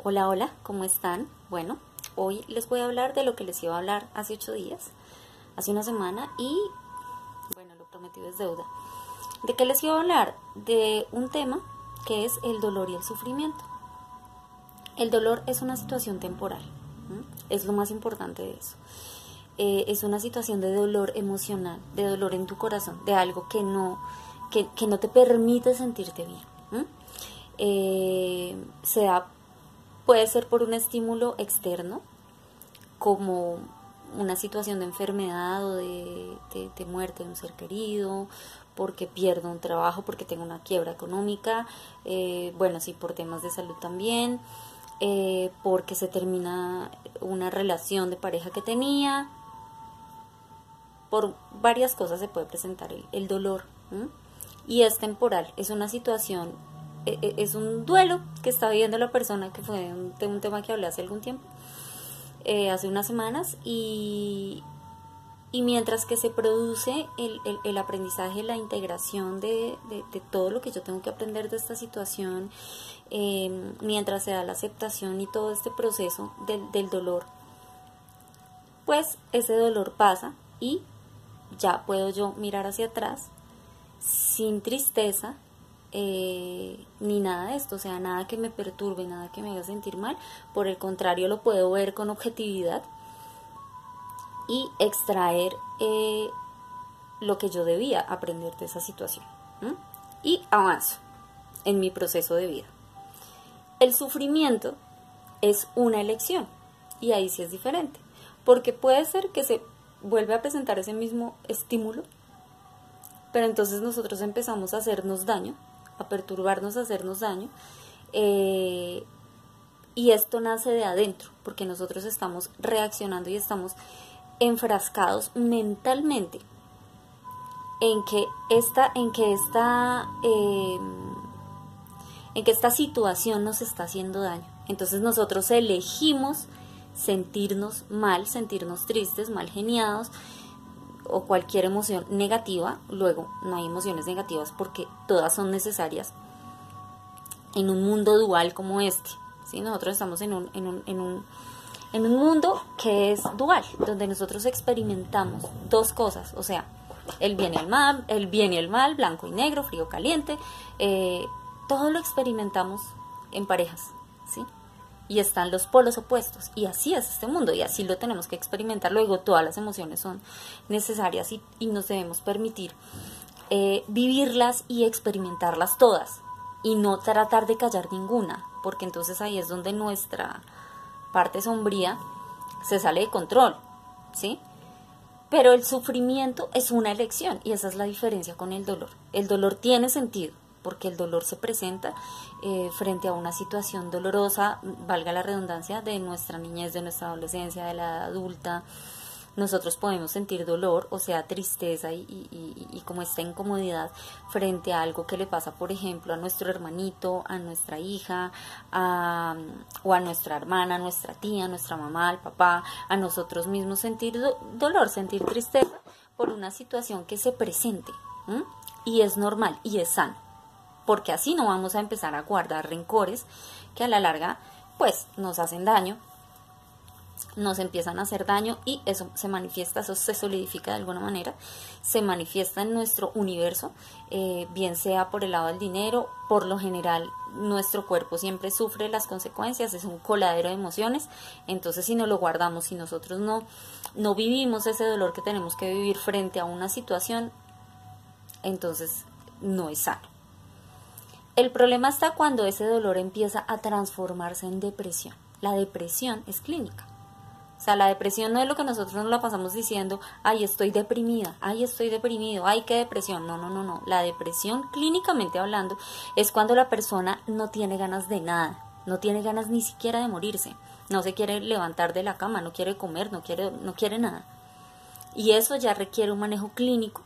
Hola, hola, ¿cómo están? Bueno, hoy les voy a hablar de lo que les iba a hablar hace 8 días, hace una semana y, bueno, lo prometido es deuda. ¿De qué les iba a hablar? De un tema que es el dolor y el sufrimiento. El dolor es una situación temporal, es lo más importante de eso. Es una situación de dolor emocional, de dolor en tu corazón, de algo que no te permite sentirte bien. Puede ser por un estímulo externo, como una situación de enfermedad o de muerte de un ser querido, porque pierdo un trabajo, porque tengo una quiebra económica, bueno, sí, por temas de salud también, porque se termina una relación de pareja que tenía. Por varias cosas se puede presentar el dolor, y es temporal, es una situación, es un duelo que está viviendo la persona, que fue un tema que hablé hace algún tiempo, hace unas semanas, y mientras que se produce el aprendizaje, la integración de todo lo que yo tengo que aprender de esta situación, mientras se da la aceptación y todo este proceso del dolor, pues ese dolor pasa y ya puedo yo mirar hacia atrás sin tristeza, ni nada de esto, o sea, nada que me perturbe, nada que me haga sentir mal. Por el contrario, lo puedo ver con objetividad y extraer lo que yo debía aprender de esa situación, y avanzo en mi proceso de vida. El sufrimiento es una elección y ahí sí es diferente, porque puede ser que se vuelve a presentar ese mismo estímulo, pero entonces nosotros empezamos a hacernos daño, a perturbarnos, a hacernos daño, y esto nace de adentro, porque nosotros estamos reaccionando y estamos enfrascados mentalmente en que esta situación nos está haciendo daño. Entonces nosotros elegimos sentirnos mal, sentirnos tristes, mal geniados, o cualquier emoción negativa. Luego, no hay emociones negativas porque todas son necesarias en un mundo dual como este, ¿sí? Nosotros estamos en un mundo que es dual, donde nosotros experimentamos dos cosas, o sea, el bien y el mal, blanco y negro, frío, caliente, todo lo experimentamos en parejas, ¿sí? Y están los polos opuestos, y así es este mundo, y así lo tenemos que experimentar. Luego todas las emociones son necesarias y nos debemos permitir vivirlas y experimentarlas todas, y no tratar de callar ninguna, porque entonces ahí es donde nuestra parte sombría se sale de control, ¿sí? Pero el sufrimiento es una elección, y esa es la diferencia con el dolor. El dolor tiene sentido, porque el dolor se presenta frente a una situación dolorosa, valga la redundancia, de nuestra niñez, de nuestra adolescencia, de la edad adulta. Nosotros podemos sentir dolor, o sea, tristeza y como esta incomodidad frente a algo que le pasa, por ejemplo, a nuestro hermanito, a nuestra hija, o a nuestra hermana, a nuestra tía, a nuestra mamá, al papá, a nosotros mismos. Sentir dolor, sentir tristeza por una situación que se presente, y es normal y es sano, porque así no vamos a empezar a guardar rencores que a la larga pues nos hacen daño, nos empiezan a hacer daño, y eso se manifiesta, eso se solidifica de alguna manera, se manifiesta en nuestro universo, bien sea por el lado del dinero. Por lo general nuestro cuerpo siempre sufre las consecuencias, es un coladero de emociones. Entonces, si no lo guardamos, si nosotros no vivimos ese dolor que tenemos que vivir frente a una situación, entonces no es sano. El problema está cuando ese dolor empieza a transformarse en depresión. La depresión es clínica. O sea, la depresión no es lo que nosotros nos la pasamos diciendo: ay, estoy deprimida, ay, estoy deprimido, ay, qué depresión. No. La depresión, clínicamente hablando, es cuando la persona no tiene ganas de nada, no tiene ganas ni siquiera de morirse, no se quiere levantar de la cama, no quiere comer, no quiere nada. Y eso ya requiere un manejo clínico.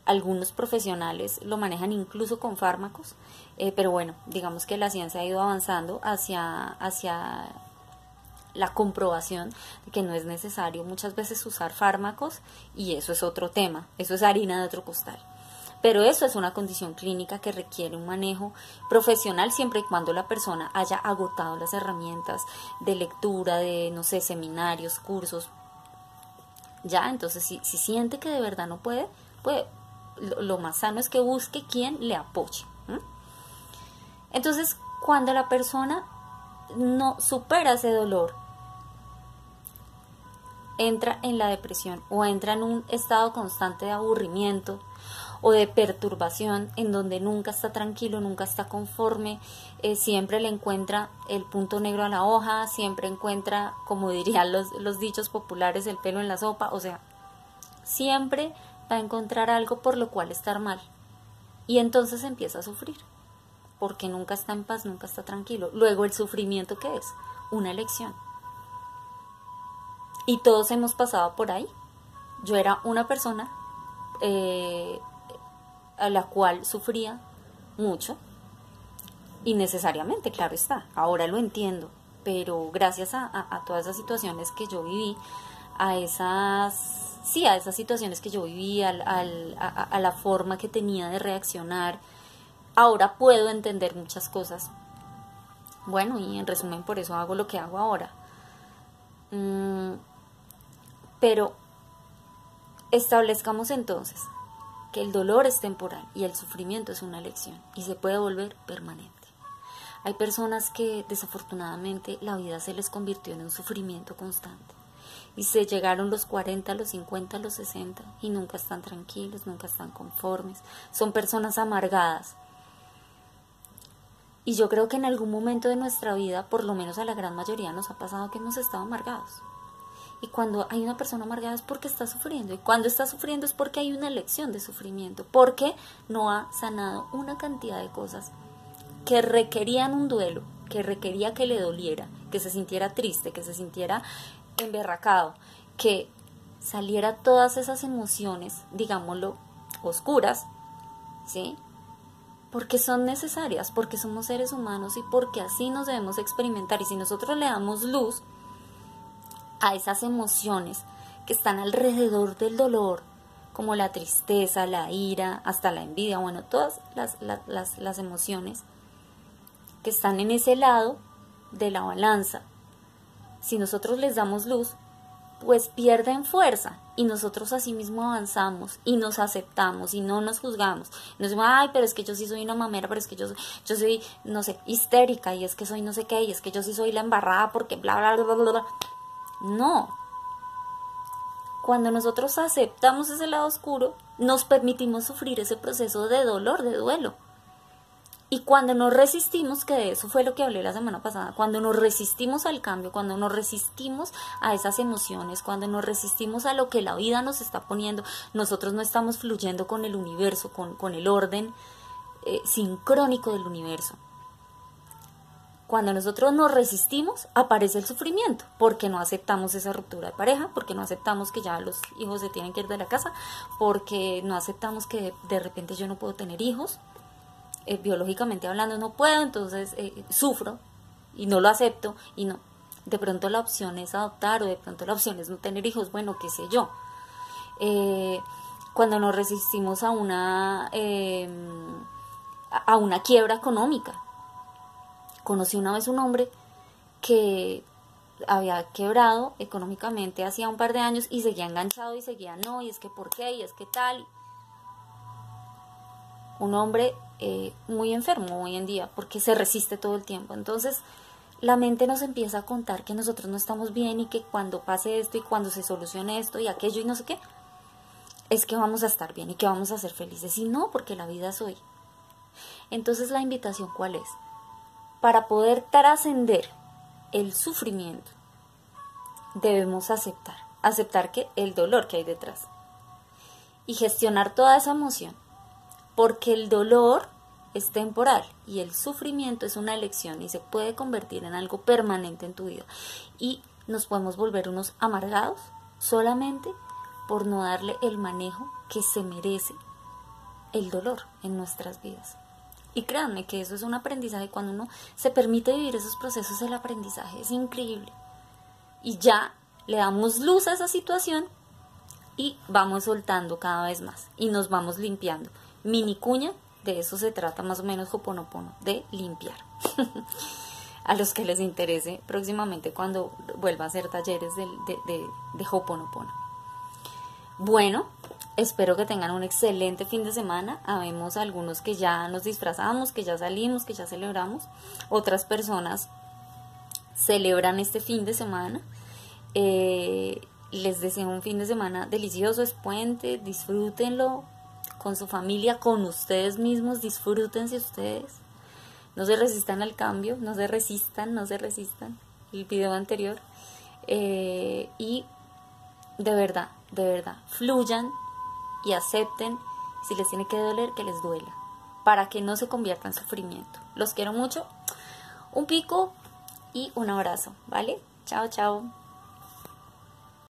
Algunos profesionales lo manejan incluso con fármacos, pero bueno, digamos que la ciencia ha ido avanzando hacia la comprobación de que no es necesario muchas veces usar fármacos, y eso es otro tema, eso es harina de otro costal. Pero eso es una condición clínica que requiere un manejo profesional siempre y cuando la persona haya agotado las herramientas de lectura, de, no sé, seminarios, cursos. Ya, entonces si siente que de verdad no puede, pues lo más sano es que busque quien le apoye. Entonces, cuando la persona no supera ese dolor, entra en la depresión o entra en un estado constante de aburrimiento o de perturbación en donde nunca está tranquilo, nunca está conforme, siempre le encuentra el punto negro a la hoja, siempre encuentra, como dirían los dichos populares, el pelo en la sopa, o sea, siempre va a encontrar algo por lo cual estar mal y entonces empieza a sufrir porque nunca está en paz, nunca está tranquilo. Luego el sufrimiento, ¿qué es? Una elección. Y todos hemos pasado por ahí. Yo era una persona a la cual sufría mucho, innecesariamente, claro está, ahora lo entiendo, pero gracias a todas esas situaciones que yo viví, a esas situaciones que yo viví, a la forma que tenía de reaccionar, ahora puedo entender muchas cosas. Bueno, y en resumen, por eso hago lo que hago ahora. Pero establezcamos entonces que el dolor es temporal y el sufrimiento es una elección y se puede volver permanente. Hay personas que desafortunadamente la vida se les convirtió en un sufrimiento constante y se llegaron los 40, los 50, los 60 y nunca están tranquilos, nunca están conformes, son personas amargadas. Y yo creo que en algún momento de nuestra vida, por lo menos a la gran mayoría, nos ha pasado que hemos estado amargados. Y cuando hay una persona amargada es porque está sufriendo. Y cuando está sufriendo es porque hay una elección de sufrimiento. Porque no ha sanado una cantidad de cosas que requerían un duelo, que requería que le doliera, que se sintiera triste, que se sintiera emberracado, que saliera todas esas emociones, digámoslo, oscuras, ¿sí? Porque son necesarias, porque somos seres humanos y porque así nos debemos experimentar. Y si nosotros le damos luz a esas emociones que están alrededor del dolor, como la tristeza, la ira, hasta la envidia, bueno, todas las emociones que están en ese lado de la balanza, si nosotros les damos luz, pues pierden fuerza y nosotros así mismo avanzamos y nos aceptamos y no nos juzgamos. No decimos, ay, pero es que yo sí soy una mamera, pero es que yo soy, no sé, histérica y es que soy no sé qué y es que yo sí soy la embarrada porque bla, bla, bla, bla, bla. No. Cuando nosotros aceptamos ese lado oscuro, nos permitimos sufrir ese proceso de dolor, de duelo. Y cuando nos resistimos, que de eso fue lo que hablé la semana pasada, cuando nos resistimos al cambio, cuando nos resistimos a esas emociones, cuando nos resistimos a lo que la vida nos está poniendo, nosotros no estamos fluyendo con el universo, con el orden sincrónico del universo. Cuando nosotros nos resistimos, aparece el sufrimiento, porque no aceptamos esa ruptura de pareja, porque no aceptamos que ya los hijos se tienen que ir de la casa, porque no aceptamos que de repente yo no puedo tener hijos, biológicamente hablando no puedo, entonces sufro y no lo acepto y no. De pronto la opción es adoptar o de pronto la opción es no tener hijos, bueno, qué sé yo. Cuando nos resistimos a una quiebra económica. Conocí una vez un hombre que había quebrado económicamente hacía un par de años y seguía enganchado y seguía no, y es que por qué, y es que tal. Un hombre muy enfermo hoy en día porque se resiste todo el tiempo. Entonces la mente nos empieza a contar que nosotros no estamos bien y que cuando pase esto y cuando se solucione esto y aquello y no sé qué, es que vamos a estar bien y que vamos a ser felices. Y no, porque la vida es hoy. Entonces la invitación, ¿cuál es? Para poder trascender el sufrimiento, debemos aceptar que el dolor que hay detrás y gestionar toda esa emoción, porque el dolor es temporal y el sufrimiento es una elección y se puede convertir en algo permanente en tu vida y nos podemos volver unos amargados solamente por no darle el manejo que se merece el dolor en nuestras vidas. Y créanme que eso es un aprendizaje. Cuando uno se permite vivir esos procesos, el aprendizaje es increíble. Y ya le damos luz a esa situación y vamos soltando cada vez más. Y nos vamos limpiando. mini cuña, de eso se trata más o menos Ho'oponopono, de limpiar. A los que les interese próximamente cuando vuelva a hacer talleres de Ho'oponopono. Bueno, espero que tengan un excelente fin de semana. Habemos algunos que ya nos disfrazamos, que ya salimos, que ya celebramos. Otras personas celebran este fin de semana. Les deseo un fin de semana delicioso, es puente, disfrútenlo con su familia, con ustedes mismos, disfrútense ustedes. No se resistan al cambio, no se resistan. El video anterior. Y de verdad, fluyan y acepten. Si les tiene que doler, que les duela, para que no se convierta en sufrimiento. Los quiero mucho. Un pico y un abrazo, ¿vale? Chao, chao.